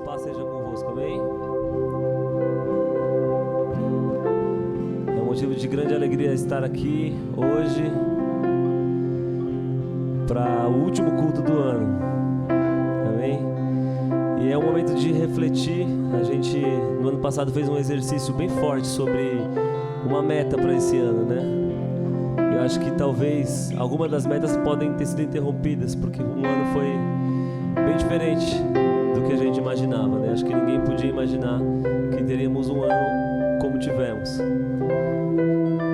paz seja convosco, amém? É um motivo de grande alegria estar aqui hoje para o último culto do ano, amém? E é um momento de refletir. A gente no ano passado fez um exercício bem forte sobre uma meta para esse ano, né? Eu acho que talvez algumas das metas podem ter sido interrompidas, porque um ano foi bem diferente do que a gente imaginava, né? Acho que ninguém podia imaginar que teríamos um ano como tivemos.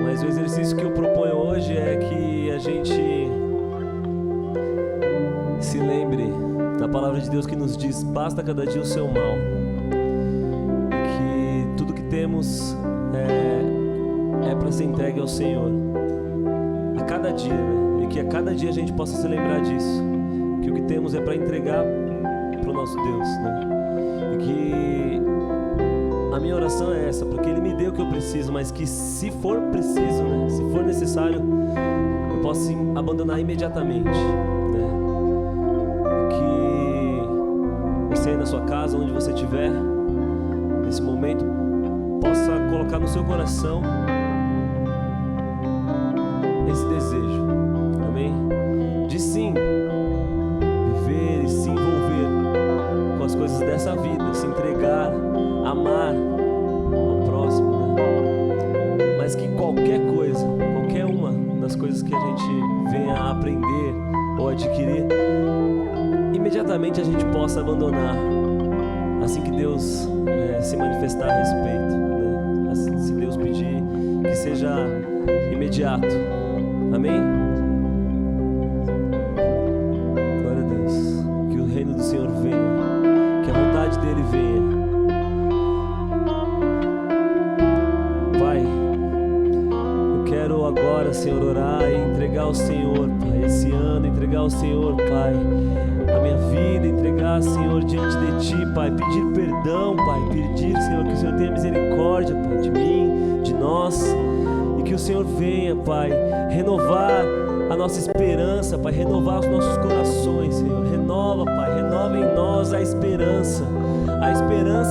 Mas o exercício que eu proponho hoje é que a gente se lembre da palavra de Deus que nos diz: basta cada dia o seu mal. Que tudo que temos é para ser entregue ao Senhor a cada dia, né? E que a cada dia a gente possa se lembrar disso, que o que temos é para entregar para o nosso Deus, né? E que a minha oração é essa, porque Ele me deu o que eu preciso, mas que se for preciso, né? Se for necessário, eu possa abandonar imediatamente, né? Que você aí na sua casa, onde você estiver, nesse momento, possa colocar no seu coração esse desejo, amém? De sim viver e se envolver com as coisas dessa vida, se entregar, amar ao próximo, né? Mas que qualquer coisa, qualquer uma das coisas que a gente venha a aprender ou adquirir, imediatamente a gente possa abandonar assim que Deus se manifestar a respeito, né? Assim, se Deus pedir, que seja imediato. Amém? Glória a Deus. Que o reino do Senhor venha, que a vontade dele venha. Pai, eu quero agora, Senhor, orar e entregar ao Senhor, Pai, esse ano, entregar ao Senhor, Pai, a minha vida, entregar, Senhor, diante de Ti, Pai, pedir perdão, Pai, pedir, Senhor, que o Senhor tenha misericórdia, Pai, de mim, de nós. Que o Senhor venha, Pai, renovar a nossa esperança, Pai, renovar os nossos corações, Senhor. Renova, Pai, renova em nós a esperança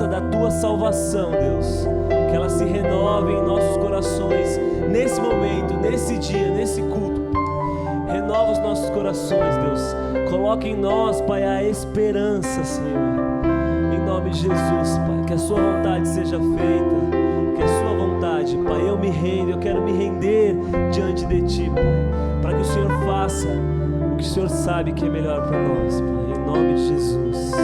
da Tua salvação, Deus. Que ela se renove em nossos corações, nesse momento, nesse dia, nesse culto. Renova os nossos corações, Deus. Coloque em nós, Pai, a esperança, Senhor. Em nome de Jesus, Pai, que a Sua vontade seja feita. Que a Sua vontade, Pai, eu me rendo, eu quero me render diante de Ti, Pai, para que o Senhor faça o que o Senhor sabe que é melhor para nós, Pai, em nome de Jesus.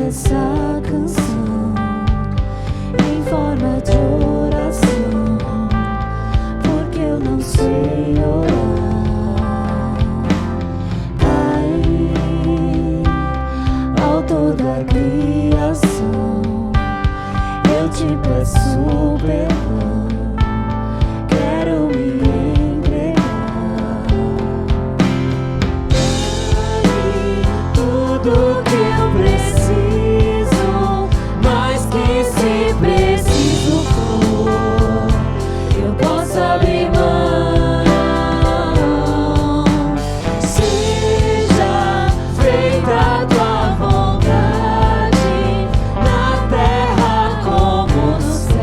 Essa canção em forma de oração, porque eu não sei orar. Pai, autor da criação, eu te peço perdão, quero me entregar. Tudo que eu preciso, mais que se preciso for, eu posso abrir mão. Seja feita a Tua vontade, na terra como no céu.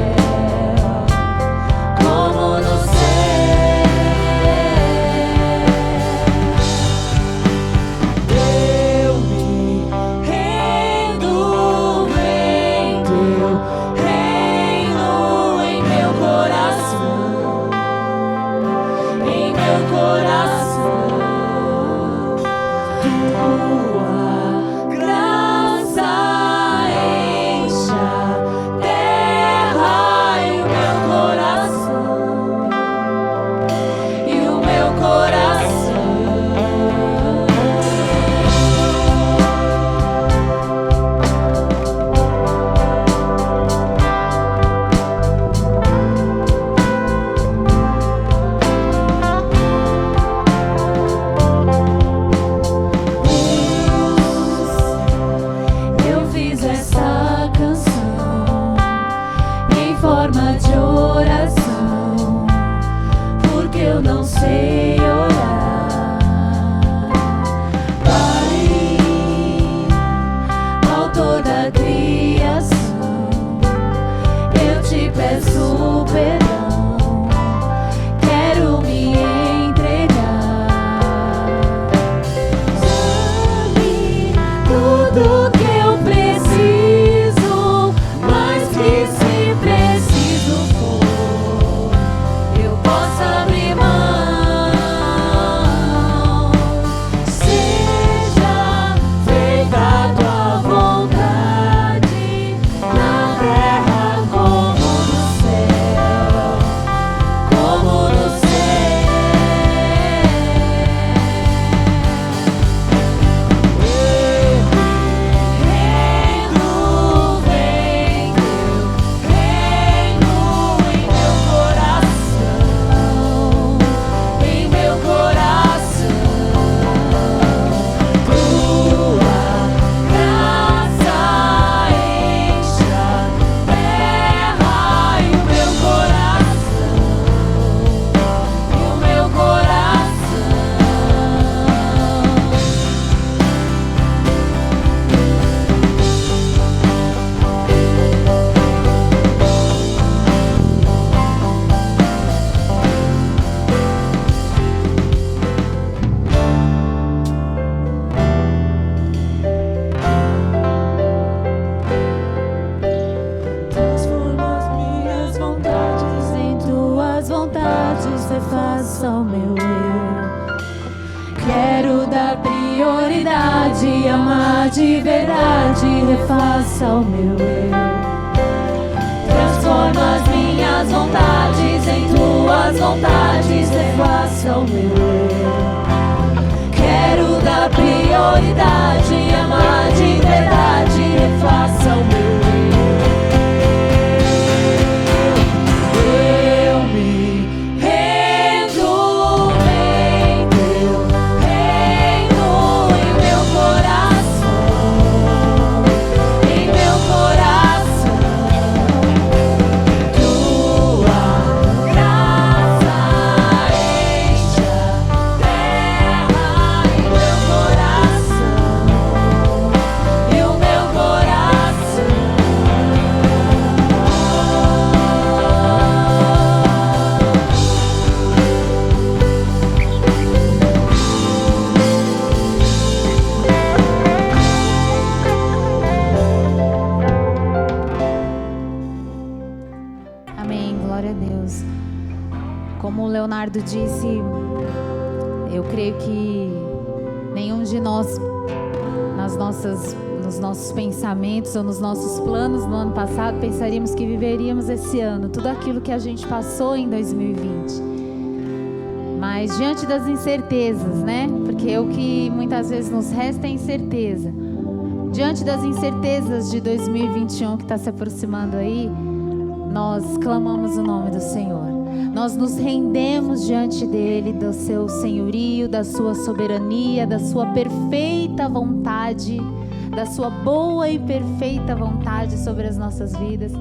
de verdade, refaça o meu eu. Transforma as minhas vontades em tuas vontades, refaça o meu eu. Quero dar prioridade, amar de verdade, refaça o meu eu. Leonardo disse, eu creio que nenhum de nós, nos nossos pensamentos ou nos nossos planos no ano passado, pensaríamos que viveríamos esse ano, tudo aquilo que a gente passou em 2020. Mas diante das incertezas, né? Porque o que muitas vezes nos resta é incerteza. Diante das incertezas de 2021 que está se aproximando aí, nós clamamos o nome do Senhor. Nós nos rendemos diante dele, do seu senhorio, da sua soberania, da sua perfeita vontade, da sua boa e perfeita vontade sobre as nossas vidas,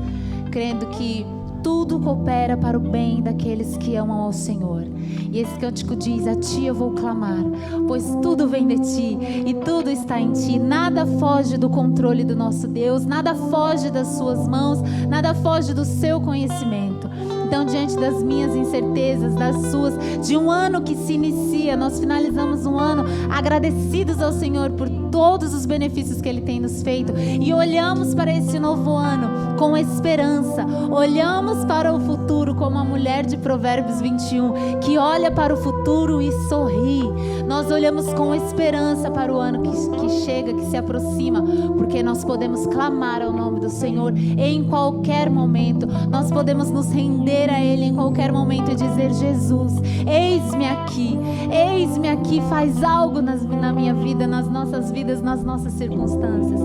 crendo que tudo coopera para o bem daqueles que amam ao Senhor. E esse cântico diz: a ti eu vou clamar, pois tudo vem de ti e tudo está em ti. Nada foge do controle do nosso Deus, nada foge das suas mãos, nada foge do seu conhecimento. Então, diante das minhas incertezas, das suas, de um ano que se inicia, nós finalizamos um ano agradecidos ao Senhor por todos os benefícios que Ele tem nos feito, e olhamos para esse novo ano com esperança, olhamos para o futuro como a mulher de Provérbios 21, que olha para o futuro e sorri. Nós olhamos com esperança para o ano que chega, que se aproxima, porque nós podemos clamar ao nome do Senhor em qualquer momento, nós podemos nos render a Ele em qualquer momento e dizer: Jesus, eis-me aqui, faz algo na minha vida, nas nossas vidas, nas nossas circunstâncias.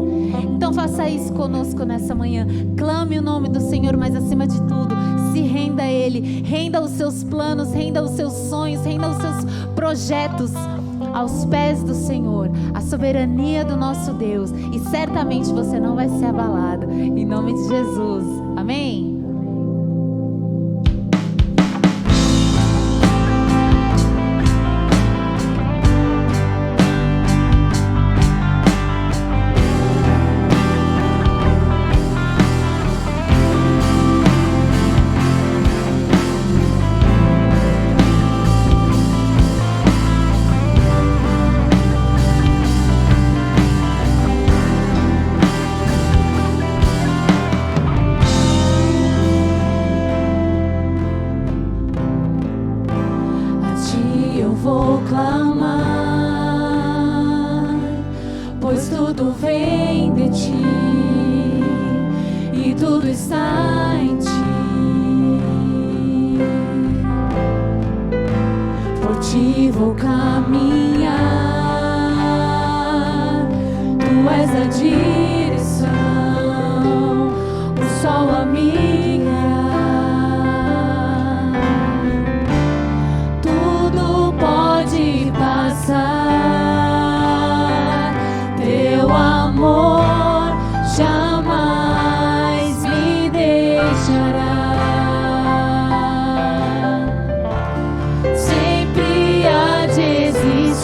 Então faça isso conosco nessa manhã, clame o nome do Senhor, mas acima de tudo, se renda a Ele, renda os seus planos, renda os seus sonhos, renda os seus projetos aos pés do Senhor, a soberania do nosso Deus, e certamente você não vai ser abalado, em nome de Jesus, amém? Sempre há de existir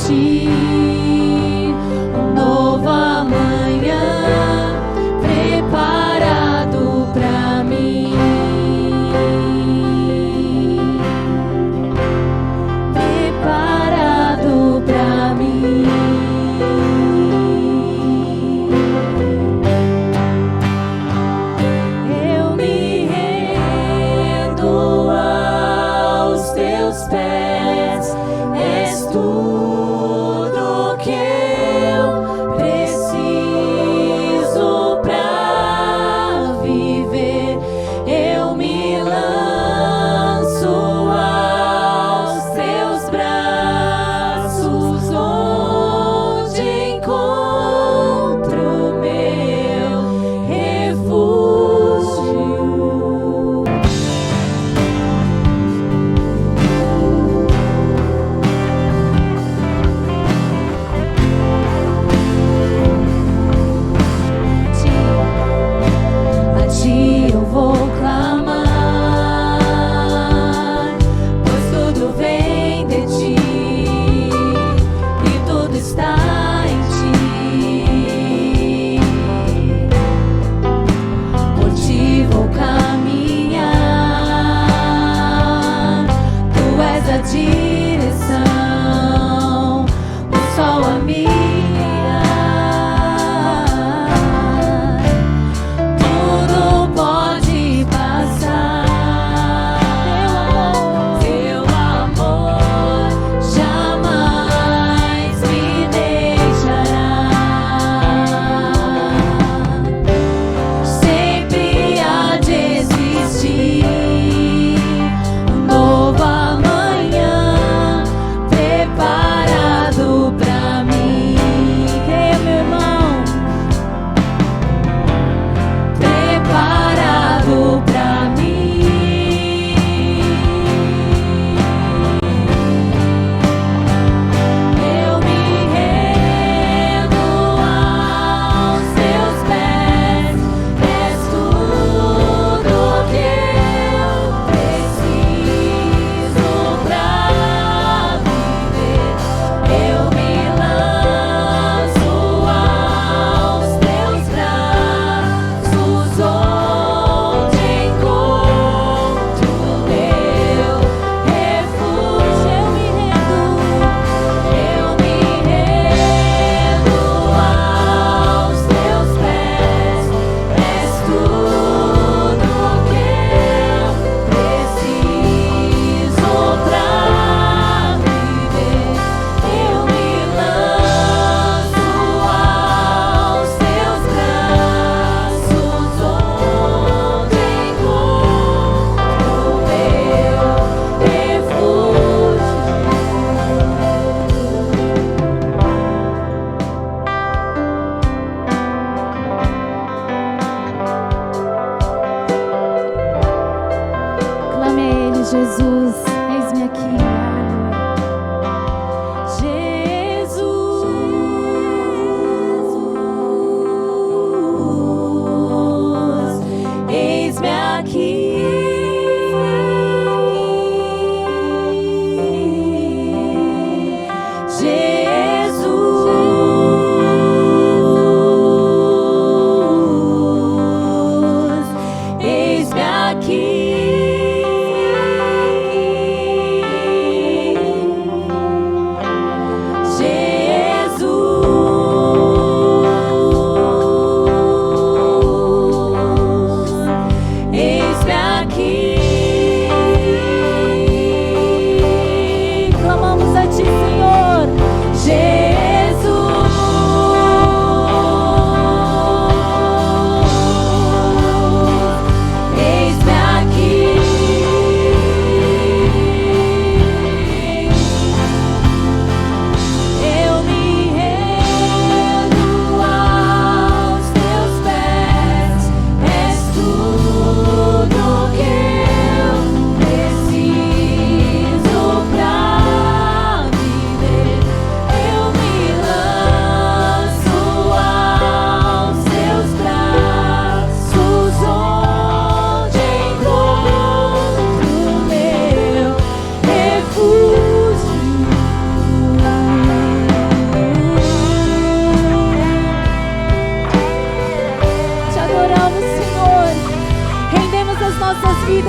Jesus, eis-me aqui.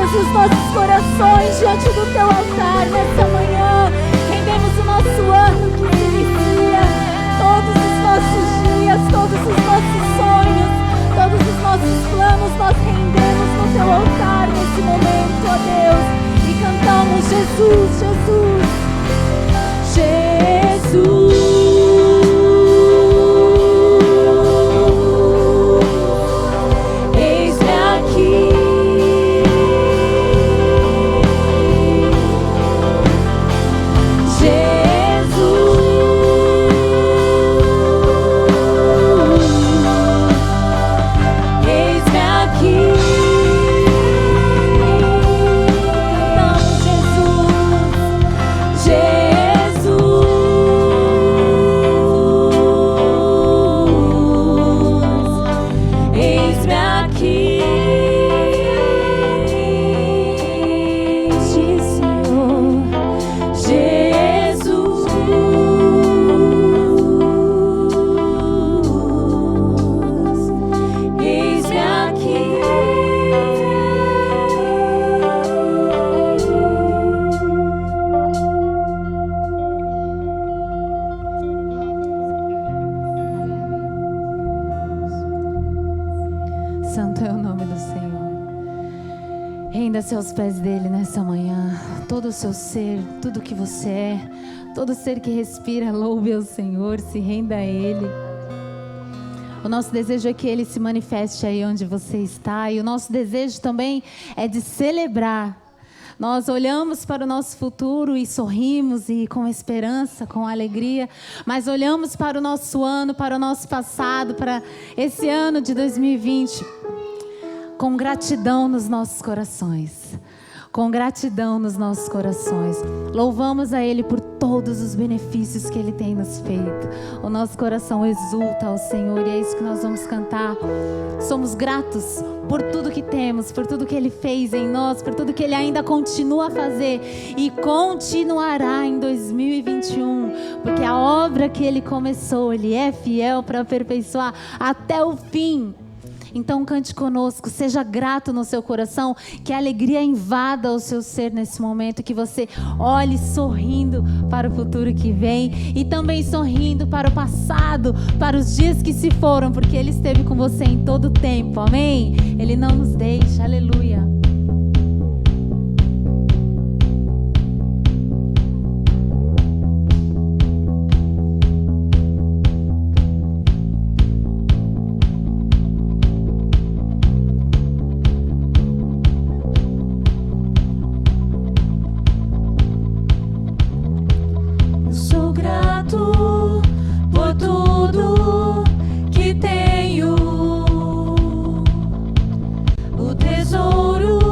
Os nossos corações diante do teu altar nessa manhã. Rendemos o nosso ano que se inicia, todos os nossos dias, todos os nossos sonhos, todos os nossos planos, nós rendemos no teu altar nesse momento, ó Deus, e cantamos Jesus, Jesus, Jesus. Santo é o nome do Senhor. Renda-se aos pés dele nessa manhã. Todo o seu ser, tudo que você é, todo ser que respira, louve ao Senhor, se renda a Ele. O nosso desejo é que Ele se manifeste aí onde você está. E o nosso desejo também é de celebrar. Nós olhamos para o nosso futuro e sorrimos e com esperança, com alegria. Mas olhamos para o nosso ano, para o nosso passado, para esse ano de 2020. Com gratidão nos nossos corações. Com gratidão nos nossos corações. Louvamos a Ele por todos os benefícios que Ele tem nos feito. O nosso coração exulta ao Senhor e é isso que nós vamos cantar. Somos gratos por tudo que temos, por tudo que Ele fez em nós, por tudo que Ele ainda continua a fazer e continuará em 2021. Porque a obra que Ele começou, Ele é fiel para aperfeiçoar até o fim. Então cante conosco, seja grato no seu coração, que a alegria invada o seu ser nesse momento, que você olhe sorrindo para o futuro que vem e também sorrindo para o passado, para os dias que se foram, porque Ele esteve com você em todo o tempo, amém? Ele não nos deixa, aleluia. Por tudo que tenho, o tesouro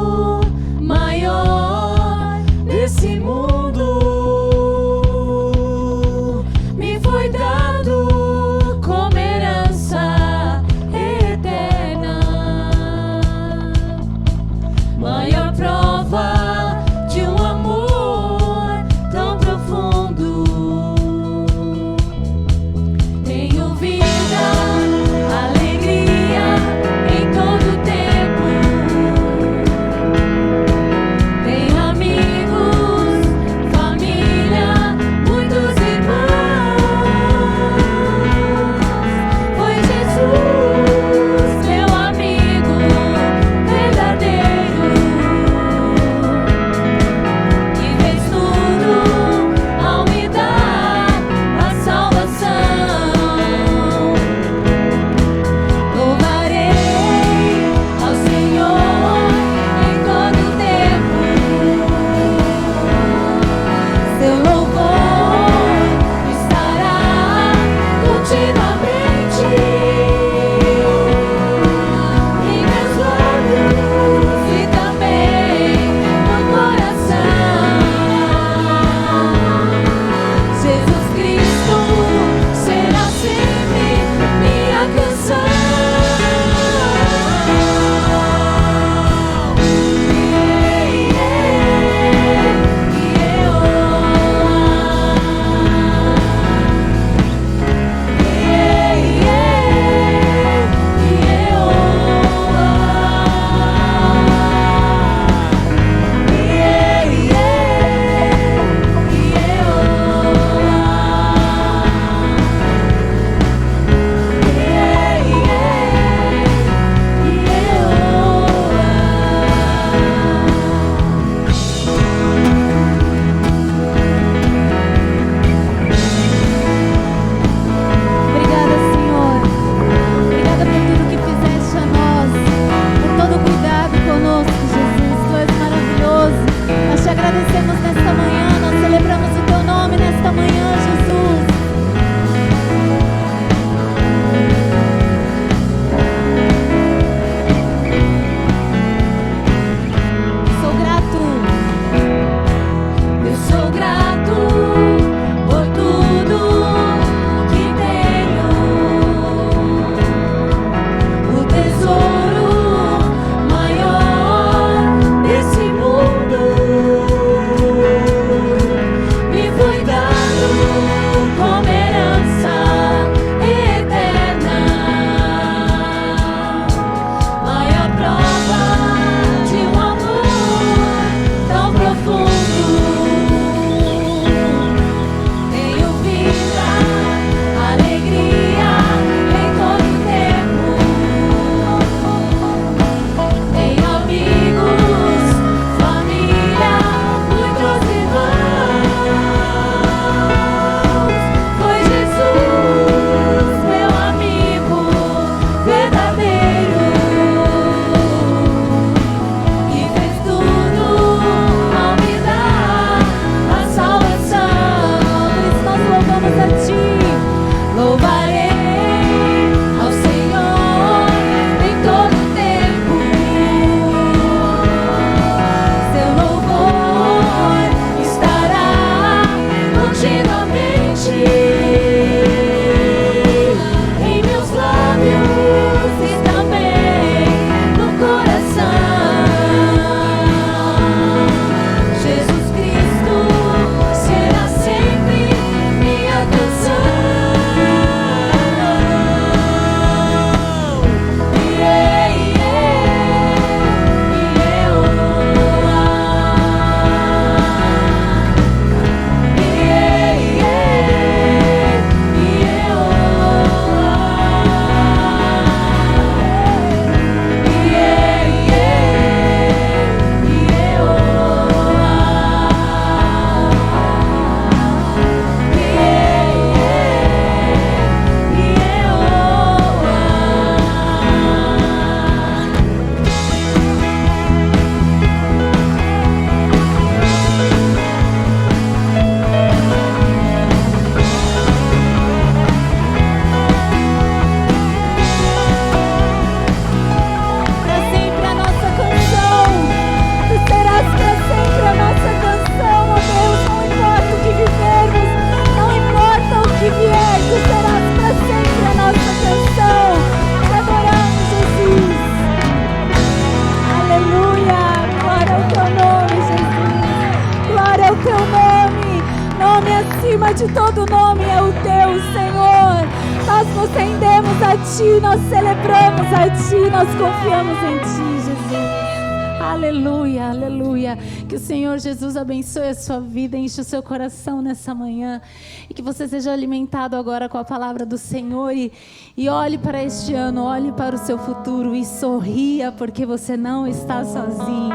Ti, nós celebramos a Ti, nós confiamos em Ti, Jesus. Aleluia, aleluia. Que o Senhor Jesus abençoe a sua vida, enche o seu coração nessa manhã e que você seja alimentado agora com a palavra do Senhor e olhe para este ano, olhe para o seu futuro e sorria, porque você não está sozinho.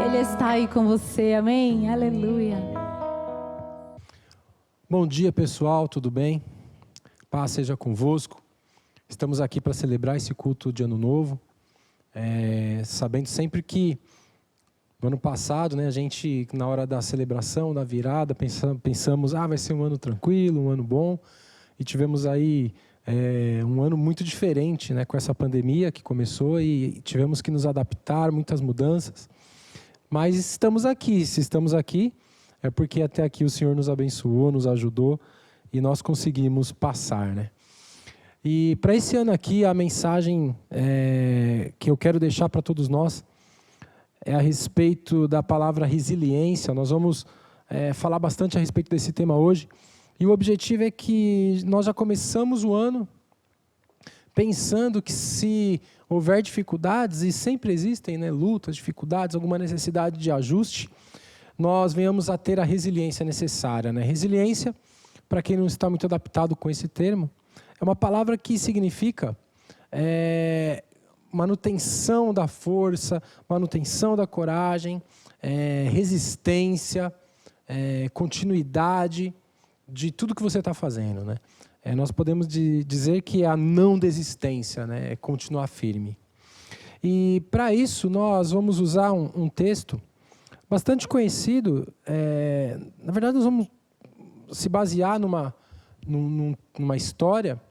Ele está aí com você, amém? Aleluia. Bom dia, pessoal, tudo bem? Paz seja convosco. Estamos aqui para celebrar esse culto de Ano Novo, sabendo sempre que no ano passado, né, a gente, na hora da celebração, da virada, pensamos, vai ser um ano tranquilo, um ano bom, e tivemos aí um ano muito diferente, né, com essa pandemia que começou e tivemos que nos adaptar, muitas mudanças, mas estamos aqui. Se estamos aqui, é porque até aqui o Senhor nos abençoou, nos ajudou e nós conseguimos passar, né? E para esse ano aqui, a mensagem que eu quero deixar para todos nós é a respeito da palavra resiliência. Nós vamos falar bastante a respeito desse tema hoje. E o objetivo é que nós já começamos o ano pensando que se houver dificuldades, e sempre existem, né, lutas, dificuldades, alguma necessidade de ajuste, nós venhamos a ter a resiliência necessária, né? Resiliência, para quem não está muito adaptado com esse termo, é uma palavra que significa manutenção da força, manutenção da coragem, resistência, continuidade de tudo que você está fazendo, né? Nós podemos dizer que é a não desistência, né? É continuar firme. E para isso nós vamos usar um texto bastante conhecido. Na verdade, nós vamos se basear numa história,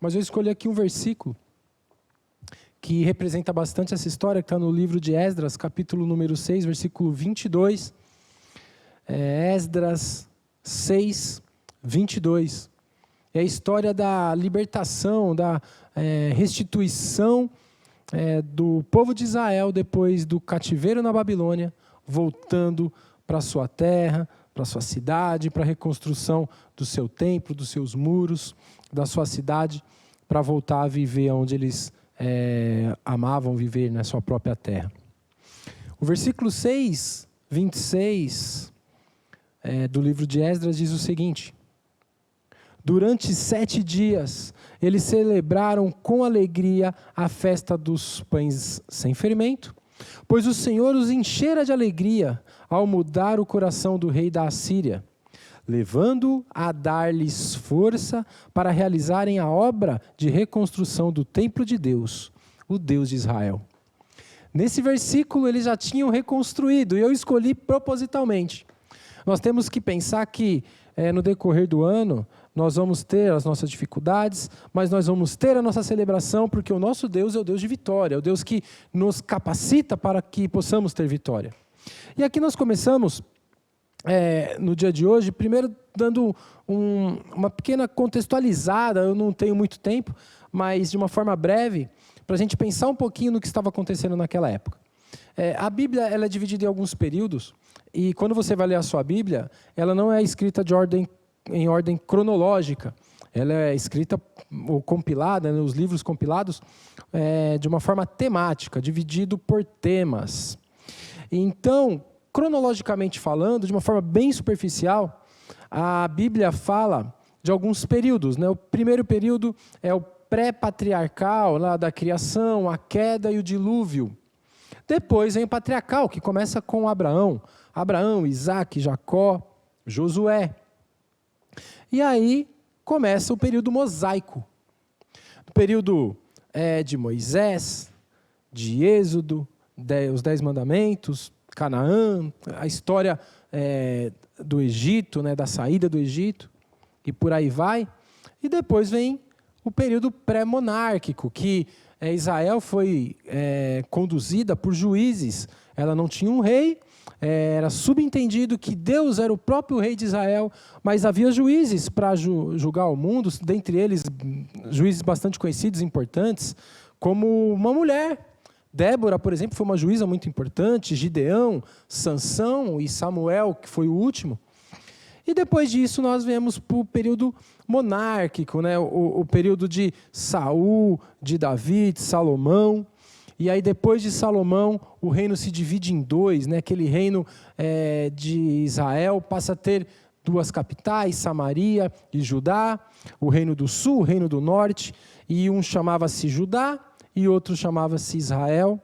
mas eu escolhi aqui um versículo que representa bastante essa história, que está no livro de Esdras, capítulo número 6, versículo 22. Esdras 6, 22. É a história da libertação, da restituição do povo de Israel depois do cativeiro na Babilônia, voltando para a sua terra, para a sua cidade, para a reconstrução do seu templo, dos seus muros, da sua cidade, para voltar a viver onde eles amavam viver, na sua própria terra. O versículo 6, 26 do livro de Esdras diz o seguinte: durante 7 dias, eles celebraram com alegria a festa dos pães sem fermento, pois o Senhor os enchera de alegria ao mudar o coração do rei da Assíria, levando-o a dar-lhes força para realizarem a obra de reconstrução do templo de Deus, o Deus de Israel. Nesse versículo eles já tinham reconstruído, e eu escolhi propositalmente. Nós temos que pensar que no decorrer do ano nós vamos ter as nossas dificuldades, mas nós vamos ter a nossa celebração, porque o nosso Deus é o Deus de vitória, é o Deus que nos capacita para que possamos ter vitória. E aqui nós começamos no dia de hoje, primeiro dando uma pequena contextualizada. Eu não tenho muito tempo, mas de uma forma breve, para a gente pensar um pouquinho no que estava acontecendo naquela época. A Bíblia ela é dividida em alguns períodos, e quando você vai ler a sua Bíblia, ela não é escrita em ordem cronológica. Ela é escrita ou compilada, né, os livros compilados, de uma forma temática, dividido por temas. Então, cronologicamente falando, de uma forma bem superficial, a Bíblia fala de alguns períodos, né? O primeiro período é o pré-patriarcal, lá da criação, a queda e o dilúvio. Depois vem o patriarcal, que começa com Abraão, Isaac, Jacó, Josué. E aí começa o período mosaico, o período de Moisés, de Êxodo, os 10 mandamentos, Canaã, a história do Egito, né, da saída do Egito, e por aí vai. E depois vem o período pré-monárquico, que Israel foi conduzida por juízes. Ela não tinha um rei, era subentendido que Deus era o próprio rei de Israel, mas havia juízes para julgar o mundo, dentre eles juízes bastante conhecidos e importantes, como uma mulher. Débora, por exemplo, foi uma juíza muito importante, Gideão, Sansão e Samuel, que foi o último. E depois disso nós vemos para o período monárquico, né? O período de Saul, de Davi, de Salomão. E aí depois de Salomão, o reino se divide em dois, né? Aquele reino de Israel passa a ter duas capitais, Samaria e Judá, o reino do sul, o reino do norte, e um chamava-se Judá e outro chamava-se Israel.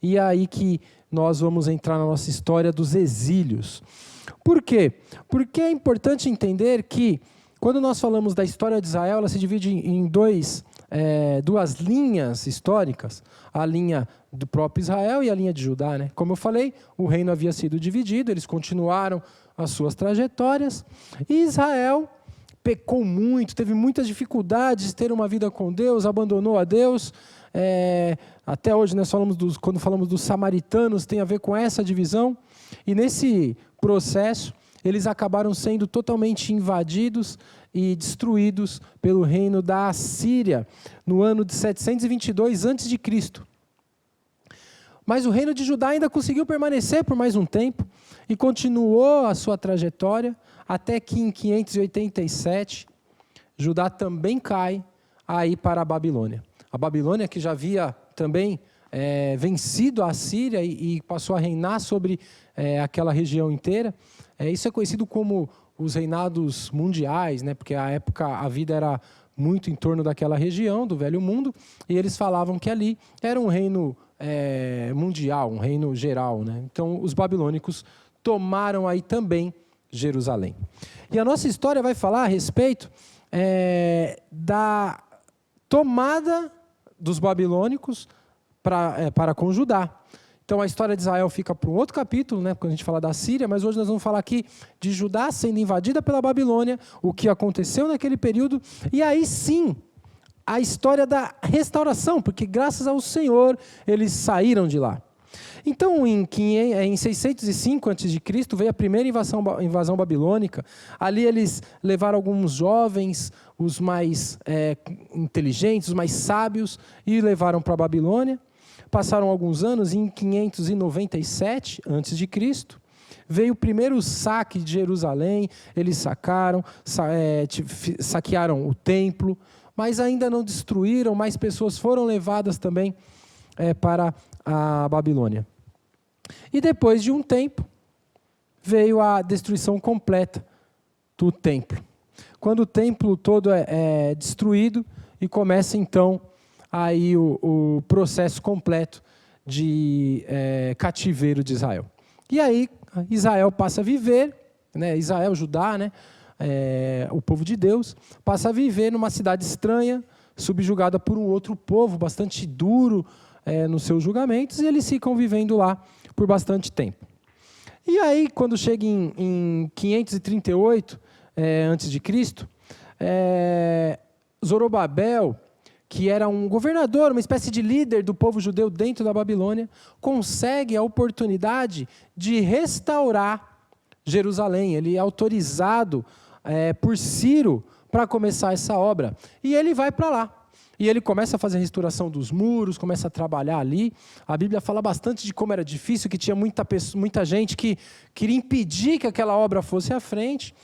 E é aí que nós vamos entrar na nossa história dos exílios. Por quê? Porque é importante entender que, quando nós falamos da história de Israel, ela se divide em duas linhas históricas, a linha do próprio Israel e a linha de Judá, né? Como eu falei, o reino havia sido dividido, eles continuaram as suas trajetórias, e Israel pecou muito, teve muitas dificuldades de ter uma vida com Deus, abandonou a Deus. Até hoje nós quando falamos dos samaritanos, tem a ver com essa divisão, e nesse processo eles acabaram sendo totalmente invadidos e destruídos pelo reino da Assíria no ano de 722 a.C. Mas o reino de Judá ainda conseguiu permanecer por mais um tempo e continuou a sua trajetória até que em 587 Judá também cai aí para a Babilônia. A Babilônia, que já havia também vencido a Assíria e passou a reinar sobre aquela região inteira. Isso é conhecido como os reinados mundiais, né? Porque à época a vida era muito em torno daquela região, do Velho Mundo, e eles falavam que ali era um reino mundial, um reino geral, né? Então os babilônicos tomaram aí também Jerusalém. E a nossa história vai falar a respeito da tomada dos babilônicos para com Judá. Então a história de Israel fica para um outro capítulo, né, quando a gente fala da Síria, mas hoje nós vamos falar aqui de Judá sendo invadida pela Babilônia, o que aconteceu naquele período, e aí sim, a história da restauração, porque graças ao Senhor eles saíram de lá. Então, em 605 a.C., veio a primeira invasão babilônica. Ali eles levaram alguns jovens, os mais inteligentes, os mais sábios, e levaram para a Babilônia. Passaram alguns anos, e em 597 a.C., veio o primeiro saque de Jerusalém. Eles saquearam o templo, mas ainda não destruíram, mais pessoas foram levadas também para a Babilônia. E depois de um tempo, veio a destruição completa do templo. Quando o templo todo é destruído, e começa então aí o processo completo de cativeiro de Israel. E aí Israel passa a viver, né, Israel, Judá, né, o povo de Deus, passa a viver numa cidade estranha, subjugada por um outro povo, bastante duro nos seus julgamentos, e eles ficam vivendo lá por bastante tempo. E aí, quando chega em 538 a.C., Zorobabel, que era um governador, uma espécie de líder do povo judeu dentro da Babilônia, consegue a oportunidade de restaurar Jerusalém. Ele é autorizado por Ciro para começar essa obra. E ele vai para lá. E ele começa a fazer a restauração dos muros, começa a trabalhar ali. A Bíblia fala bastante de como era difícil, que tinha muita gente que queria impedir que aquela obra fosse à frente.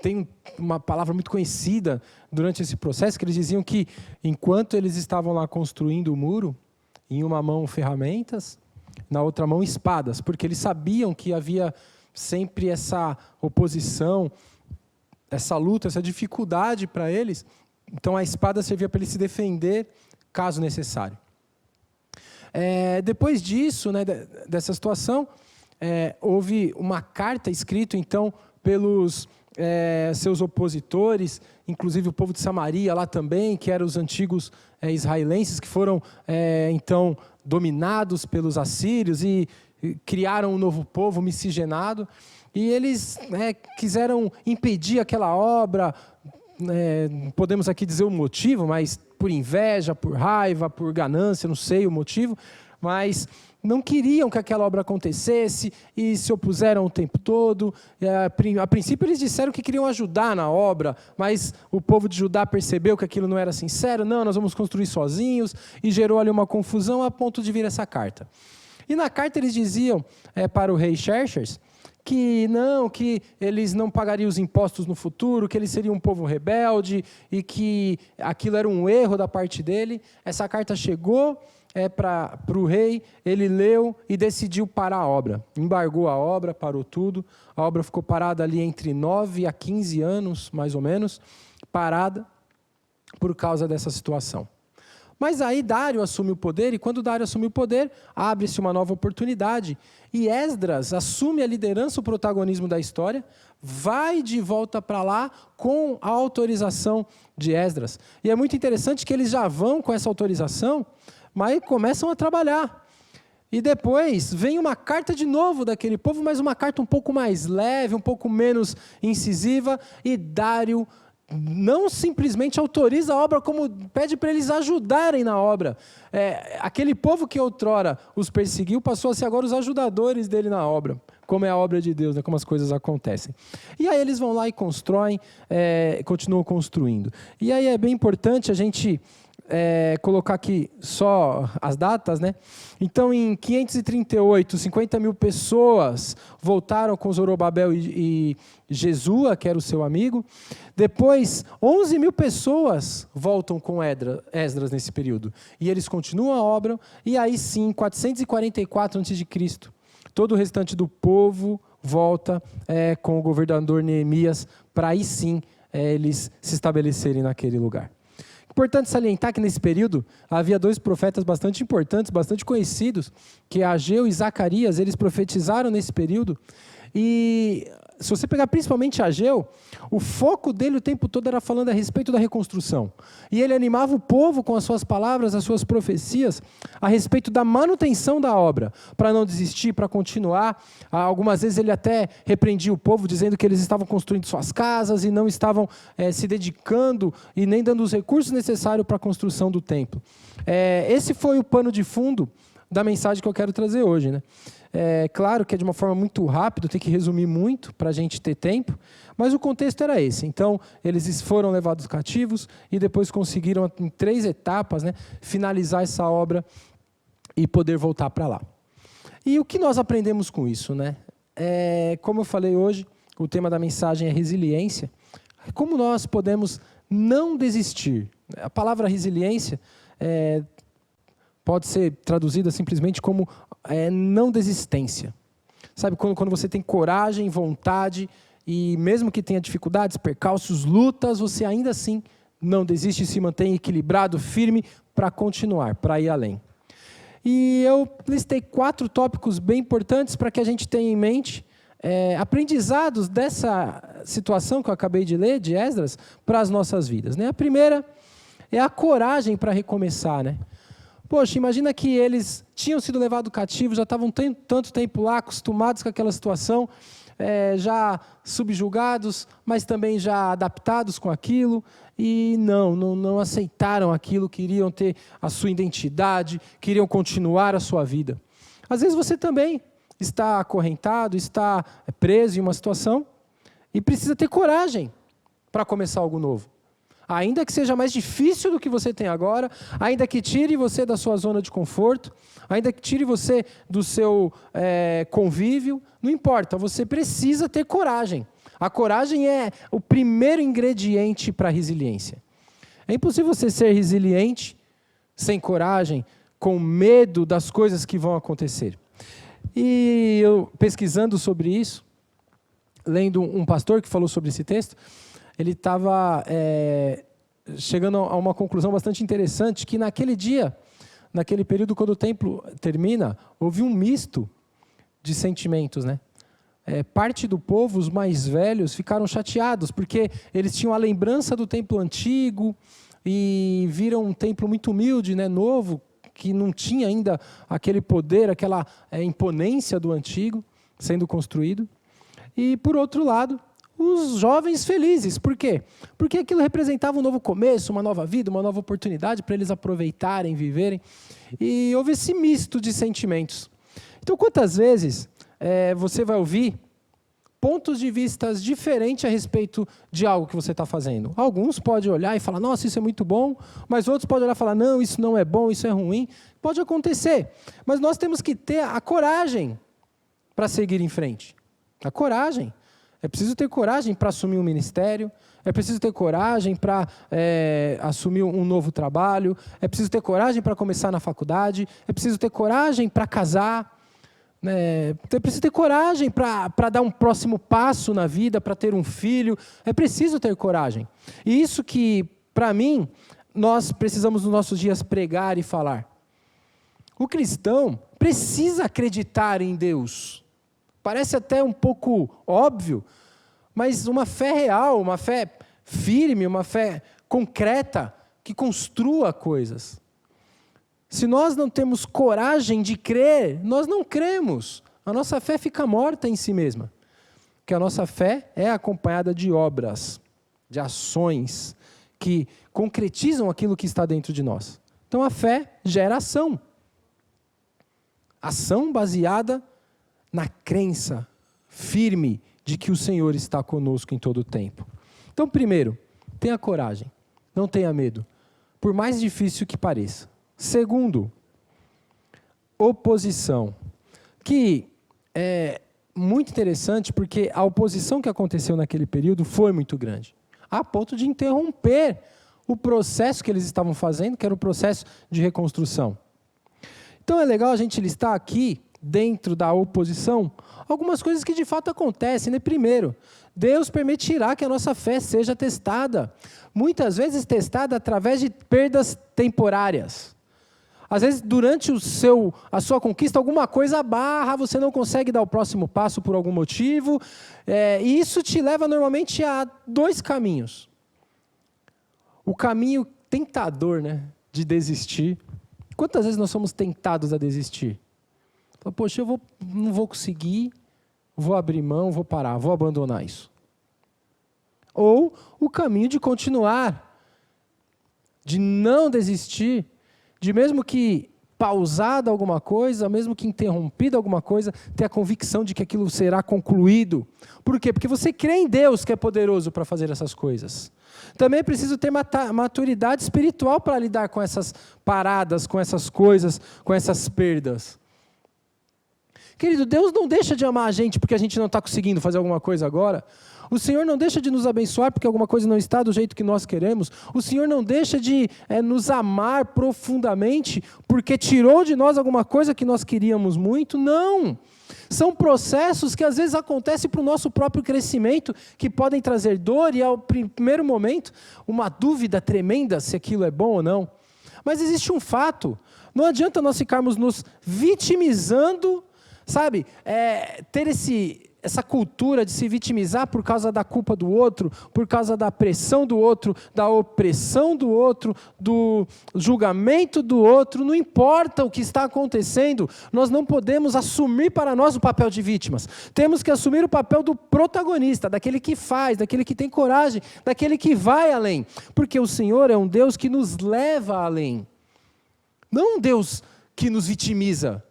Tem uma palavra muito conhecida durante esse processo, que eles diziam que enquanto eles estavam lá construindo o muro, em uma mão ferramentas, na outra mão espadas, porque eles sabiam que havia sempre essa oposição, essa luta, essa dificuldade para eles. Então a espada servia para ele se defender, caso necessário. Depois disso, né, dessa situação, houve uma carta escrita então pelos seus opositores, inclusive o povo de Samaria lá também, que eram os antigos israelenses, que foram então dominados pelos assírios e criaram um novo povo miscigenado. E eles quiseram impedir aquela obra. Podemos aqui dizer o motivo, mas por inveja, por raiva, por ganância, não sei o motivo, mas não queriam que aquela obra acontecesse e se opuseram o tempo todo. A princípio eles disseram que queriam ajudar na obra, mas o povo de Judá percebeu que aquilo não era sincero. Não, nós vamos construir sozinhos, e gerou ali uma confusão a ponto de vir essa carta. E na carta eles diziam para o rei Xerxes que eles não pagariam os impostos no futuro, que eles seriam um povo rebelde e que aquilo era um erro da parte dele. Essa carta chegou para o rei, ele leu e decidiu parar a obra. Embargou a obra, parou tudo. A obra ficou parada ali entre 9 a 15 anos, mais ou menos, parada por causa dessa situação. Mas aí Dário assume o poder, e quando Dário assume o poder, abre-se uma nova oportunidade. E Esdras assume a liderança, o protagonismo da história, vai de volta para lá com a autorização de Esdras. E é muito interessante que eles já vão com essa autorização, mas começam a trabalhar. E depois vem uma carta de novo daquele povo, mas uma carta um pouco mais leve, um pouco menos incisiva, e Dário não simplesmente autoriza a obra, como pede para eles ajudarem na obra. Aquele povo que outrora os perseguiu passou a ser agora os ajudadores dele na obra, como é a obra de Deus, né? Como as coisas acontecem. E aí eles vão lá e constroem, continuam construindo. E aí é bem importante a gente colocar aqui só as datas, né? Então, em 538, 50 mil pessoas voltaram com Zorobabel e Jesua, que era o seu amigo. Depois, 11 mil pessoas voltam com Esdras nesse período. E eles continuam a obra. E aí sim, 444 a.C., todo o restante do povo volta com o governador Neemias, para aí sim eles se estabelecerem naquele lugar. Importante salientar que nesse período havia 2 profetas bastante importantes, bastante conhecidos, que é Ageu e Zacarias. Eles profetizaram nesse período. E se você pegar principalmente Ageu, o foco dele o tempo todo era falando a respeito da reconstrução. E ele animava o povo com as suas palavras, as suas profecias, a respeito da manutenção da obra, para não desistir, para continuar. Algumas vezes ele até repreendia o povo, dizendo que eles estavam construindo suas casas e não estavam se dedicando e nem dando os recursos necessários para a construção do templo. Esse foi o pano de fundo da mensagem que eu quero trazer hoje, né? Claro que é de uma forma muito rápida, tem que resumir muito para a gente ter tempo, mas o contexto era esse. Então, eles foram levados cativos e depois conseguiram, em 3 etapas, né, finalizar essa obra e poder voltar para lá. E o que nós aprendemos com isso, né? Como eu falei hoje, o tema da mensagem é resiliência. Como nós podemos não desistir? A palavra resiliência pode ser traduzida simplesmente como não desistência. Sabe, quando você tem coragem, vontade, e mesmo que tenha dificuldades, percalços, lutas, você ainda assim não desiste e se mantém equilibrado, firme, para continuar, para ir além. E eu listei 4 tópicos bem importantes para que a gente tenha em mente aprendizados dessa situação que eu acabei de ler, de Esdras, para as nossas vidas, né? A primeira é a coragem para recomeçar, né? Poxa, imagina que eles tinham sido levados cativos, já estavam tanto tempo lá, acostumados com aquela situação, já subjugados, mas também já adaptados com aquilo, e não aceitaram aquilo, queriam ter a sua identidade, queriam continuar a sua vida. Às vezes você também está acorrentado, está preso em uma situação, e precisa ter coragem para começar algo novo. Ainda que seja mais difícil do que você tem agora, ainda que tire você da sua zona de conforto, ainda que tire você do seu convívio, não importa, você precisa ter coragem. A coragem é o primeiro ingrediente para a resiliência. É impossível você ser resiliente sem coragem, com medo das coisas que vão acontecer. E eu, pesquisando sobre isso, lendo um pastor que falou sobre esse texto, ele estava chegando a uma conclusão bastante interessante, que naquele dia, naquele período, quando o templo termina, houve um misto de sentimentos, né? Parte do povo, os mais velhos, ficaram chateados, porque eles tinham a lembrança do templo antigo e viram um templo muito humilde, né, novo, que não tinha ainda aquele poder, aquela imponência do antigo sendo construído. E, por outro lado, os jovens felizes. Por quê? Porque aquilo representava um novo começo, uma nova vida, uma nova oportunidade para eles aproveitarem, viverem. E houve esse misto de sentimentos. Então, quantas vezes você vai ouvir pontos de vista diferentes a respeito de algo que você está fazendo? Alguns podem olhar e falar, nossa, isso é muito bom, mas outros podem olhar e falar, não, isso não é bom, isso é ruim. Pode acontecer, mas nós temos que ter a coragem para seguir em frente. A coragem. É preciso ter coragem para assumir um ministério, é preciso ter coragem para assumir um novo trabalho, é preciso ter coragem para começar na faculdade, é preciso ter coragem para casar, é preciso ter coragem para dar um próximo passo na vida, para ter um filho, é preciso ter coragem. E isso que, para mim, nós precisamos nos nossos dias pregar e falar. O cristão precisa acreditar em Deus. Parece até um pouco óbvio, mas uma fé real, uma fé firme, uma fé concreta, que construa coisas. Se nós não temos coragem de crer, nós não cremos. A nossa fé fica morta em si mesma. Porque a nossa fé é acompanhada de obras, de ações, que concretizam aquilo que está dentro de nós. Então a fé gera ação. Ação baseada na crença firme de que o Senhor está conosco em todo o tempo. Então, primeiro, tenha coragem, não tenha medo, por mais difícil que pareça. Segundo, oposição, que é muito interessante porque a oposição que aconteceu naquele período foi muito grande, a ponto de interromper o processo que eles estavam fazendo, que era o processo de reconstrução. Então é legal a gente listar aqui, dentro da oposição, algumas coisas que de fato acontecem, né? Primeiro, Deus permitirá que a nossa fé seja testada. Muitas vezes testada através de perdas temporárias. Às vezes, durante a sua conquista, alguma coisa barra, você não consegue dar o próximo passo por algum motivo. E isso te leva normalmente a dois caminhos. O caminho tentador, né, de desistir. Quantas vezes nós somos tentados a desistir? Poxa, não vou conseguir, vou abrir mão, vou parar, vou abandonar isso. Ou o caminho de continuar, de não desistir, de mesmo que pausada alguma coisa, mesmo que interrompida alguma coisa, ter a convicção de que aquilo será concluído. Por quê? Porque você crê em Deus que é poderoso para fazer essas coisas. Também é preciso ter maturidade espiritual para lidar com essas paradas, com essas coisas, com essas perdas. Querido, Deus não deixa de amar a gente porque a gente não está conseguindo fazer alguma coisa agora. O Senhor não deixa de nos abençoar porque alguma coisa não está do jeito que nós queremos. O Senhor não deixa de nos amar profundamente porque tirou de nós alguma coisa que nós queríamos muito. Não! São processos que às vezes acontecem para o nosso próprio crescimento, que podem trazer dor e ao primeiro momento uma dúvida tremenda se aquilo é bom ou não. Mas existe um fato. Não adianta nós ficarmos nos vitimizando, sabe, ter essa cultura de se vitimizar por causa da culpa do outro, por causa da pressão do outro, da opressão do outro, do julgamento do outro. Não importa o que está acontecendo, nós não podemos assumir para nós o papel de vítimas. Temos que assumir o papel do protagonista, daquele que faz, daquele que tem coragem, daquele que vai além. Porque o Senhor é um Deus que nos leva além. Não um Deus que nos vitimiza.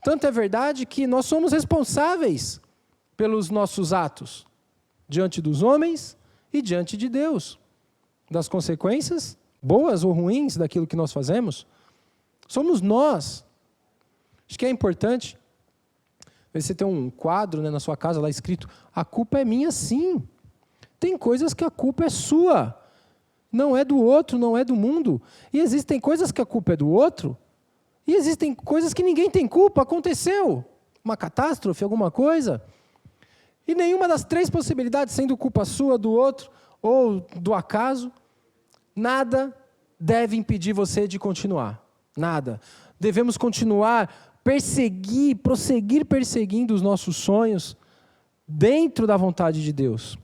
Tanto é verdade que nós somos responsáveis pelos nossos atos, diante dos homens e diante de Deus. Das consequências, boas ou ruins, daquilo que nós fazemos, somos nós. Acho que é importante, você tem um quadro, né, na sua casa lá escrito, a culpa é minha sim. Tem coisas que a culpa é sua, não é do outro, não é do mundo. E existem coisas que a culpa é do outro, e existem coisas que ninguém tem culpa, aconteceu uma catástrofe, alguma coisa. E nenhuma das três possibilidades, sendo culpa sua, do outro ou do acaso, nada deve impedir você de continuar. Nada. Devemos continuar, prosseguir perseguindo os nossos sonhos dentro da vontade de Deus.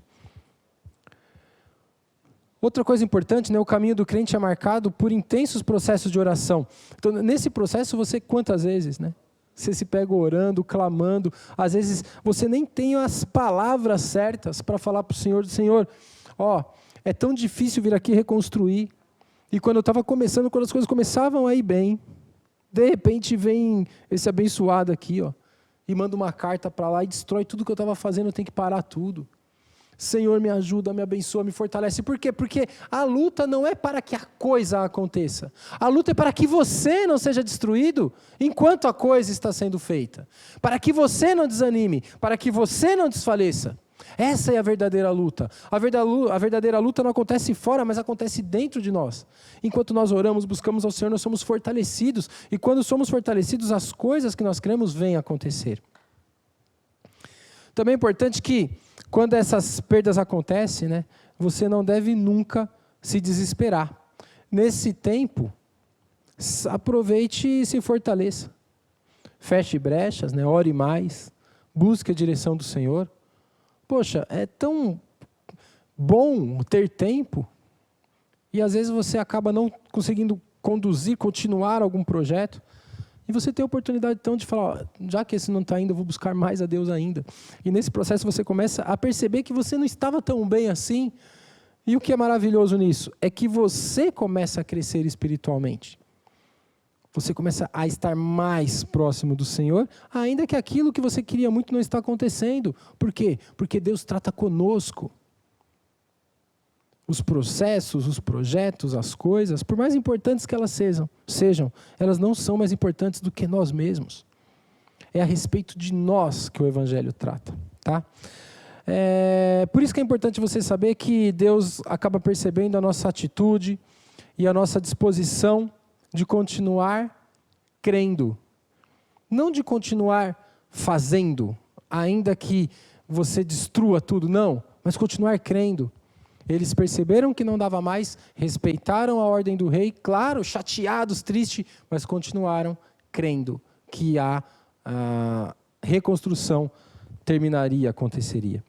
Outra coisa importante, né, o caminho do crente é marcado por intensos processos de oração. Então, nesse processo, você, quantas vezes, né? Você se pega orando, clamando, às vezes você nem tem as palavras certas para falar para o Senhor, Senhor, é tão difícil vir aqui reconstruir. E quando eu estava começando, quando as coisas começavam a ir bem, de repente vem esse abençoado aqui, e manda uma carta para lá e destrói tudo que eu estava fazendo, eu tenho que parar tudo. Senhor, me ajuda, me abençoa, me fortalece. Por quê? Porque a luta não é para que a coisa aconteça. A luta é para que você não seja destruído enquanto a coisa está sendo feita. Para que você não desanime, para que você não desfaleça. Essa é a verdadeira luta. A verdadeira luta não acontece fora, mas acontece dentro de nós. Enquanto nós oramos, buscamos ao Senhor, nós somos fortalecidos. E quando somos fortalecidos, as coisas que nós cremos vêm acontecer. Também é importante que, quando essas perdas acontecem, né, você não deve nunca se desesperar. Nesse tempo, aproveite e se fortaleça. Feche brechas, né, ore mais, busque a direção do Senhor. Poxa, é tão bom ter tempo e às vezes você acaba não conseguindo conduzir, continuar algum projeto. E você tem a oportunidade, então, de falar, já que esse não está indo, eu vou buscar mais a Deus ainda. E nesse processo você começa a perceber que você não estava tão bem assim. E o que é maravilhoso nisso? É que você começa a crescer espiritualmente. Você começa a estar mais próximo do Senhor, ainda que aquilo que você queria muito não está acontecendo. Por quê? Porque Deus trata conosco. Os processos, os projetos, as coisas, por mais importantes que elas sejam, elas não são mais importantes do que nós mesmos. É a respeito de nós que o Evangelho trata, tá? Por isso que é importante você saber que Deus acaba percebendo a nossa atitude e a nossa disposição de continuar crendo. Não de continuar fazendo, ainda que você destrua tudo, não, mas continuar crendo. Eles perceberam que não dava mais, respeitaram a ordem do rei, claro, chateados, tristes, mas continuaram crendo que a reconstrução terminaria, aconteceria.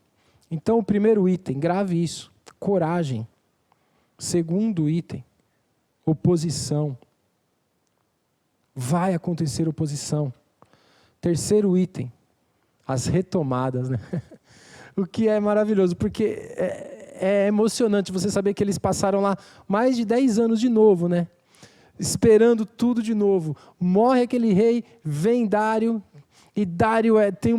Então, o primeiro item, grave isso, coragem. Segundo item, oposição. Vai acontecer oposição. Terceiro item, as retomadas, né? O que é maravilhoso, porque é emocionante você saber que eles passaram lá mais de 10 anos de novo, né? Esperando tudo de novo. Morre aquele rei, vem Dário, e Dário tem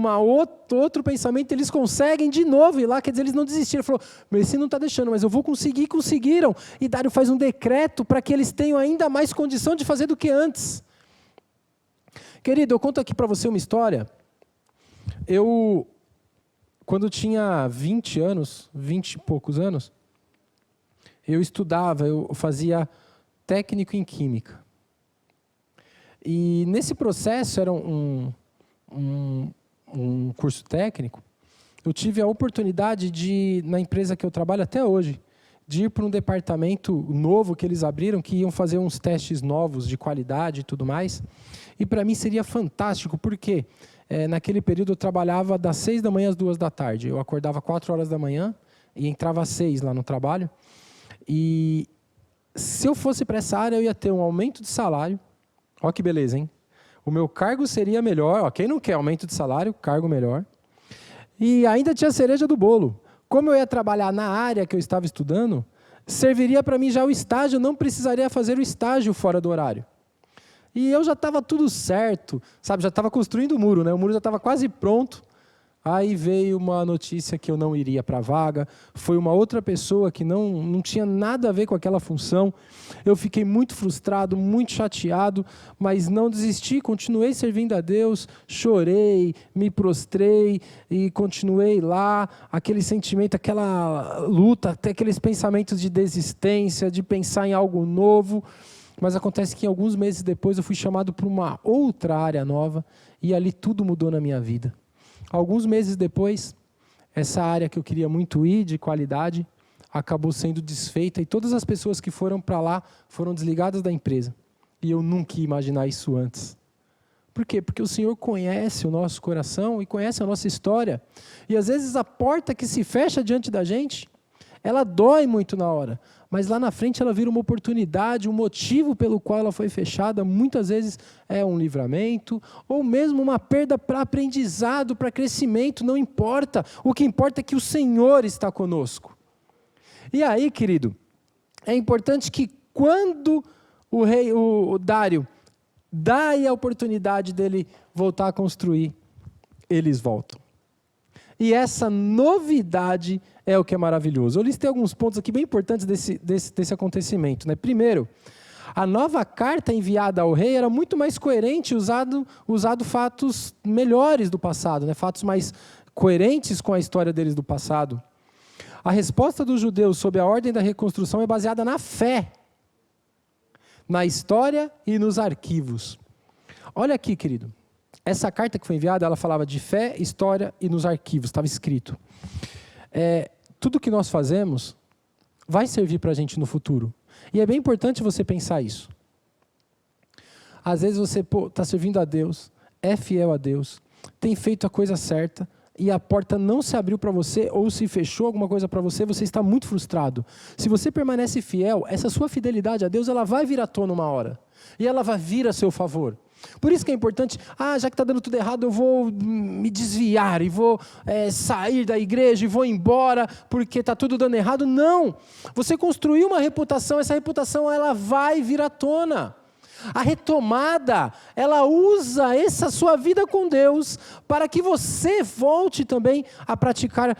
outro pensamento, eles conseguem de novo ir lá, quer dizer, eles não desistiram. Ele falou, esse não está deixando, mas eu vou conseguir, conseguiram. E Dário faz um decreto para que eles tenham ainda mais condição de fazer do que antes. Querido, eu conto aqui para você uma história. Quando tinha 20 anos, 20 e poucos anos, eu estudava, eu fazia técnico em química. E nesse processo, era um curso técnico, eu tive a oportunidade de, na empresa que eu trabalho até hoje, de ir para um departamento novo que eles abriram, que iam fazer uns testes novos de qualidade e tudo mais. E para mim seria fantástico, porque naquele período eu trabalhava das 6 da manhã às 2 da tarde. Eu acordava 4 horas da manhã e entrava às 6 lá no trabalho. E se eu fosse para essa área, eu ia ter um aumento de salário. Olha que beleza, hein? O meu cargo seria melhor. Ó, quem não quer aumento de salário, cargo melhor. E ainda tinha a cereja do bolo. Como eu ia trabalhar na área que eu estava estudando, serviria para mim já o estágio, eu não precisaria fazer o estágio fora do horário. E eu já estava tudo certo, sabe? Já estava construindo o muro, né? O muro já estava quase pronto. Aí veio uma notícia que eu não iria para a vaga. Foi uma outra pessoa que não tinha nada a ver com aquela função. Eu fiquei muito frustrado, muito chateado, mas não desisti, continuei servindo a Deus, chorei, me prostrei e continuei lá. Aquele sentimento, aquela luta, até aqueles pensamentos de desistência, de pensar em algo novo. Mas acontece que alguns meses depois eu fui chamado para uma outra área nova e ali tudo mudou na minha vida. Alguns meses depois, essa área que eu queria muito ir, de qualidade, acabou sendo desfeita e todas as pessoas que foram para lá foram desligadas da empresa. E eu nunca ia imaginar isso antes. Por quê? Porque o Senhor conhece o nosso coração e conhece a nossa história. E às vezes a porta que se fecha diante da gente, ela dói muito na hora. Mas lá na frente ela vira uma oportunidade, um motivo pelo qual ela foi fechada, muitas vezes é um livramento, ou mesmo uma perda para aprendizado, para crescimento, não importa. O que importa é que o Senhor está conosco. E aí, querido, é importante que quando o Dário dá a oportunidade dele voltar a construir, eles voltam. E essa novidade é o que é maravilhoso. Eu listei alguns pontos aqui bem importantes desse acontecimento, né? Primeiro, a nova carta enviada ao rei era muito mais coerente, usado fatos melhores do passado, né? Fatos mais coerentes com a história deles do passado. A resposta dos judeus sob a ordem da reconstrução é baseada na fé, na história e nos arquivos. Olha aqui, querido. Essa carta que foi enviada, ela falava de fé, história e nos arquivos, estava escrito. Tudo que nós fazemos vai servir para a gente no futuro. E é bem importante você pensar isso. Às vezes você está servindo a Deus, é fiel a Deus, tem feito a coisa certa, e a porta não se abriu para você, ou se fechou alguma coisa para você, você está muito frustrado. Se você permanece fiel, essa sua fidelidade a Deus, ela vai vir à tona uma hora. E ela vai vir a seu favor. Por isso que é importante, já que está dando tudo errado, eu vou me desviar, e vou sair da igreja, e vou embora, porque está tudo dando errado. Não! Você construiu uma reputação, essa reputação ela vai vir à tona. A retomada, ela usa essa sua vida com Deus para que você volte também a praticar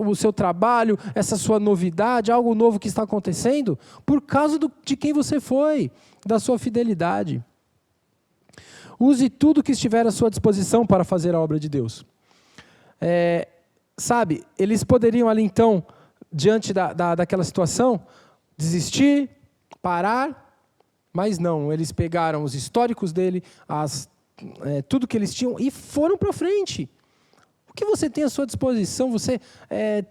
o seu trabalho, essa sua novidade, algo novo que está acontecendo, por causa de quem você foi, da sua fidelidade. Use tudo que estiver à sua disposição para fazer a obra de Deus. Sabe, eles poderiam ali então, diante daquela situação, desistir, parar, mas não, eles pegaram os históricos dele, tudo que eles tinham e foram para frente. O que você tem à sua disposição? Você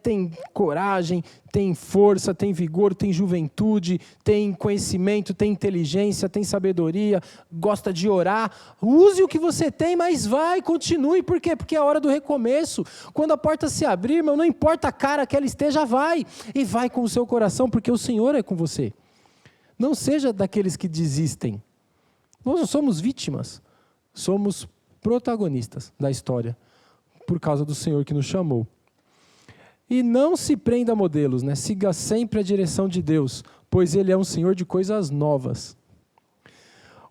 tem coragem, tem força, tem vigor, tem juventude, tem conhecimento, tem inteligência, tem sabedoria, gosta de orar. Use o que você tem, mas continue. Por quê? Porque é a hora do recomeço. Quando a porta se abrir, irmão, não importa a cara que ela esteja, vai. E vai com o seu coração, porque o Senhor é com você. Não seja daqueles que desistem. Nós não somos vítimas, somos protagonistas da história, por causa do Senhor que nos chamou. E não se prenda a modelos, né? Siga sempre a direção de Deus, pois Ele é um Senhor de coisas novas.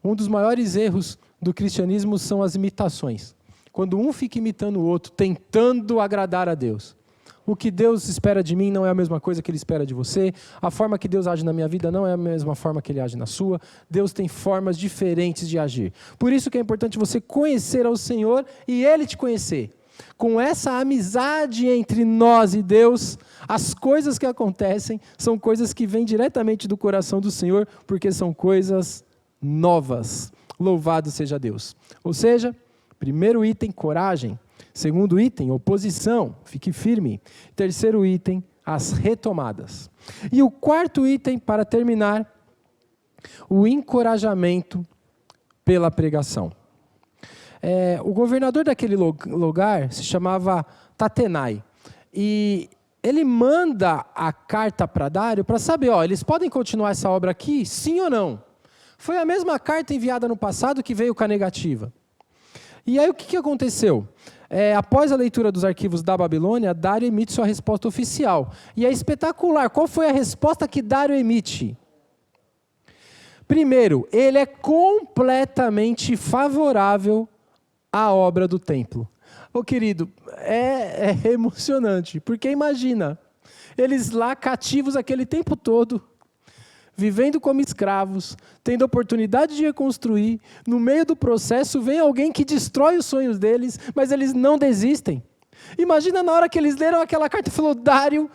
Um dos maiores erros do cristianismo são as imitações. Quando um fica imitando o outro, tentando agradar a Deus. O que Deus espera de mim não é a mesma coisa que Ele espera de você. A forma que Deus age na minha vida não é a mesma forma que Ele age na sua. Deus tem formas diferentes de agir. Por isso que é importante você conhecer ao Senhor e Ele te conhecer. Com essa amizade entre nós e Deus, as coisas que acontecem são coisas que vêm diretamente do coração do Senhor, porque são coisas novas. Louvado seja Deus. Ou seja, primeiro item, coragem. Segundo item, oposição, fique firme. Terceiro item, as retomadas. E o quarto item, para terminar, o encorajamento pela pregação. O governador daquele lugar se chamava Tatenai. E ele manda a carta para Dário para saber, eles podem continuar essa obra aqui, sim ou não? Foi a mesma carta enviada no passado que veio com a negativa. E aí o que aconteceu? Após a leitura dos arquivos da Babilônia, Dário emite sua resposta oficial. E é espetacular. Qual foi a resposta que Dário emite? Primeiro, ele é completamente favorável à obra do templo. Querido, é emocionante, porque imagina, eles lá cativos aquele tempo todo, vivendo como escravos, tendo a oportunidade de reconstruir, no meio do processo vem alguém que destrói os sonhos deles, mas eles não desistem. Imagina na hora que eles leram aquela carta e falou, Dário,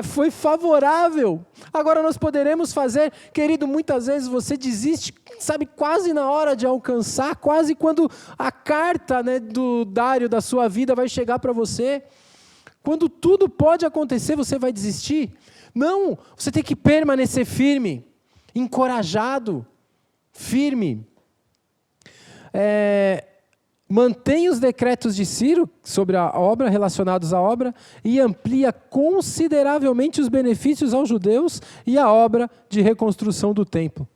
foi favorável. Agora nós poderemos fazer, querido, muitas vezes você desiste, sabe, quase na hora de alcançar, quase quando a carta, né, do Dário da sua vida vai chegar para você. Quando tudo pode acontecer, você vai desistir? Não, você tem que permanecer firme, encorajado, firme. Mantém os decretos de Ciro sobre a obra, relacionados à obra, e amplia consideravelmente os benefícios aos judeus e a obra de reconstrução do templo.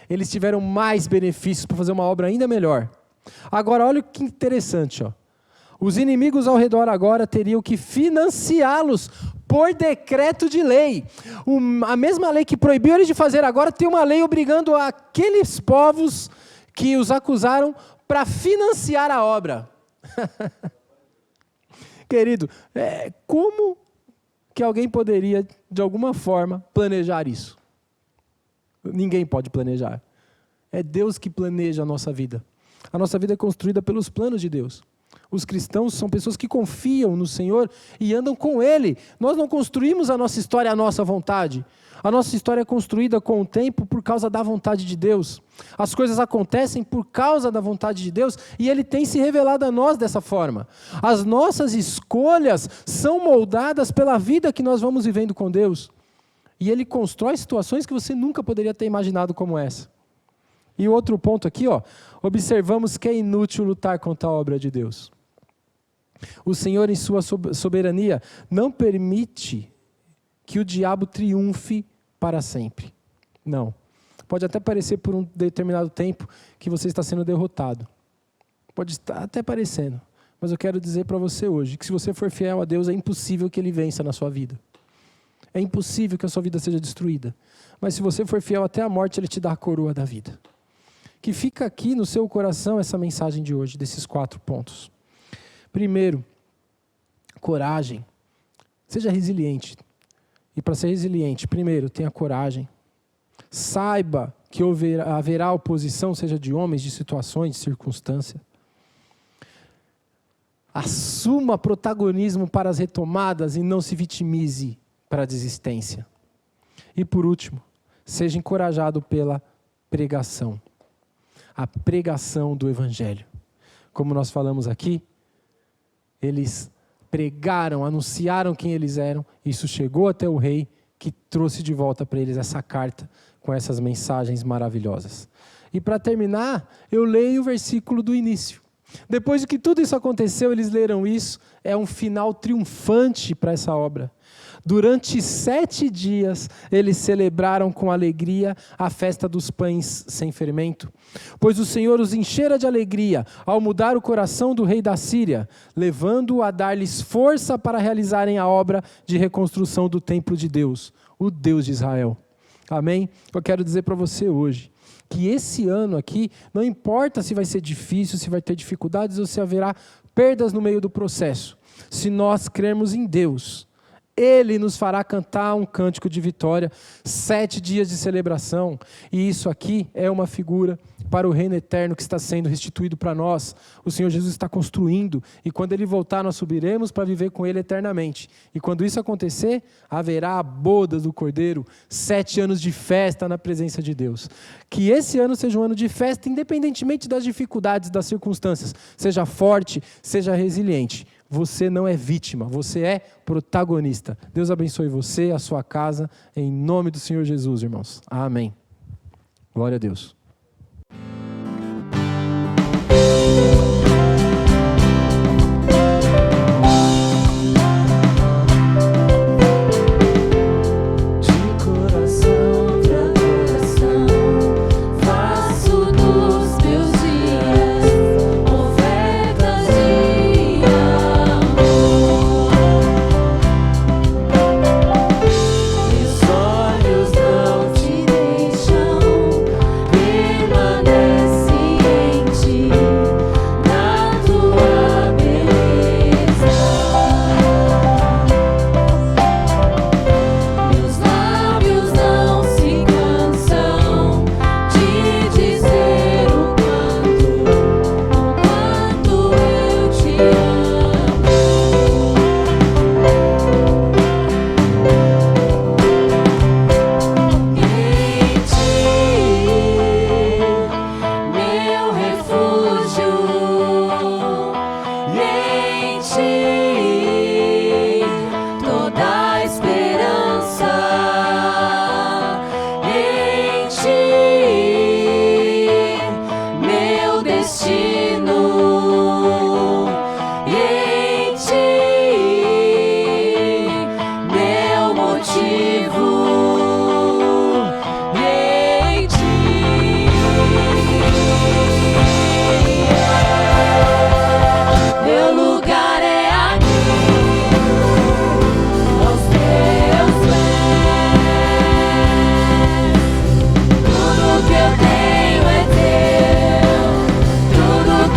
Eles tiveram mais benefícios para fazer uma obra ainda melhor. Agora, olha que interessante, Os inimigos ao redor agora teriam que financiá-los por decreto de lei. A mesma lei que proibiu eles de fazer agora, tem uma lei obrigando aqueles povos que os acusaram para financiar a obra. Querido, como que alguém poderia, de alguma forma, planejar isso? Ninguém pode planejar. É Deus que planeja a nossa vida. A nossa vida é construída pelos planos de Deus. Os cristãos são pessoas que confiam no Senhor e andam com Ele. Nós não construímos a nossa história à nossa vontade. A nossa história é construída com o tempo por causa da vontade de Deus. As coisas acontecem por causa da vontade de Deus e Ele tem se revelado a nós dessa forma. As nossas escolhas são moldadas pela vida que nós vamos vivendo com Deus. E Ele constrói situações que você nunca poderia ter imaginado como essa. E outro ponto aqui, observamos que é inútil lutar contra a obra de Deus. O Senhor, em sua soberania, não permite que o diabo triunfe para sempre. Não. Pode até parecer por um determinado tempo que você está sendo derrotado. Pode estar até parecendo. Mas eu quero dizer para você hoje que se você for fiel a Deus, é impossível que Ele vença na sua vida. É impossível que a sua vida seja destruída. Mas se você for fiel até a morte, Ele te dá a coroa da vida. Que fica aqui no seu coração essa mensagem de hoje, desses 4 pontos. Primeiro, coragem. Seja resiliente. E para ser resiliente, primeiro, tenha coragem. Saiba que haverá oposição, seja de homens, de situações, de circunstâncias. Assuma protagonismo para as retomadas e não se vitimize para a desistência. E por último, seja encorajado pela pregação. A pregação do Evangelho. Como nós falamos aqui, eles pregaram, anunciaram quem eles eram, isso chegou até o rei, que trouxe de volta para eles essa carta com essas mensagens maravilhosas. E para terminar, eu leio o versículo do início. Depois de que tudo isso aconteceu, eles leram isso, é um final triunfante para essa obra. Durante 7 dias, eles celebraram com alegria a festa dos pães sem fermento, pois o Senhor os enchera de alegria ao mudar o coração do rei da Síria, levando-o a dar-lhes força para realizarem a obra de reconstrução do templo de Deus, o Deus de Israel. Amém? Eu quero dizer para você hoje, que esse ano aqui, não importa se vai ser difícil, se vai ter dificuldades ou se haverá perdas no meio do processo, se nós crermos em Deus, Ele nos fará cantar um cântico de vitória, 7 dias de celebração, e isso aqui é uma figura para o reino eterno que está sendo restituído para nós. O Senhor Jesus está construindo, e quando Ele voltar, nós subiremos para viver com Ele eternamente. E quando isso acontecer, haverá a boda do Cordeiro, 7 anos de festa na presença de Deus. Que esse ano seja um ano de festa, independentemente das dificuldades, das circunstâncias. Seja forte, seja resiliente. Você não é vítima, você é protagonista. Deus abençoe você, a sua casa, em nome do Senhor Jesus, irmãos. Amém. Glória a Deus.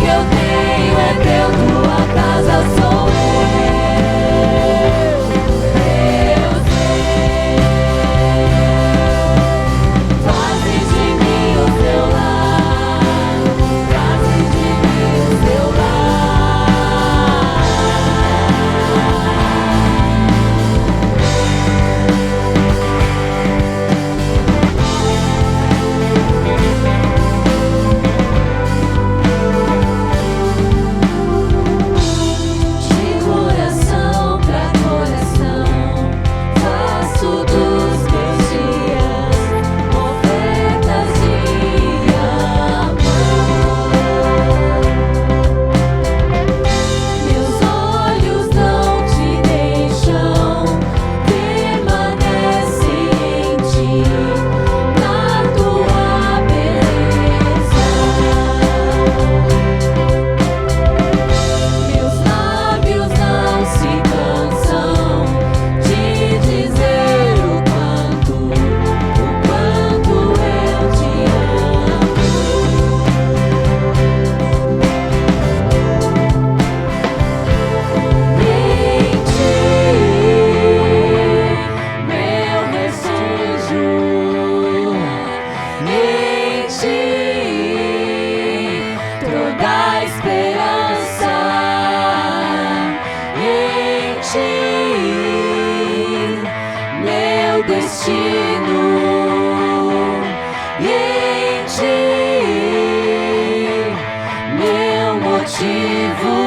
que eu destino. E em ti, meu motivo.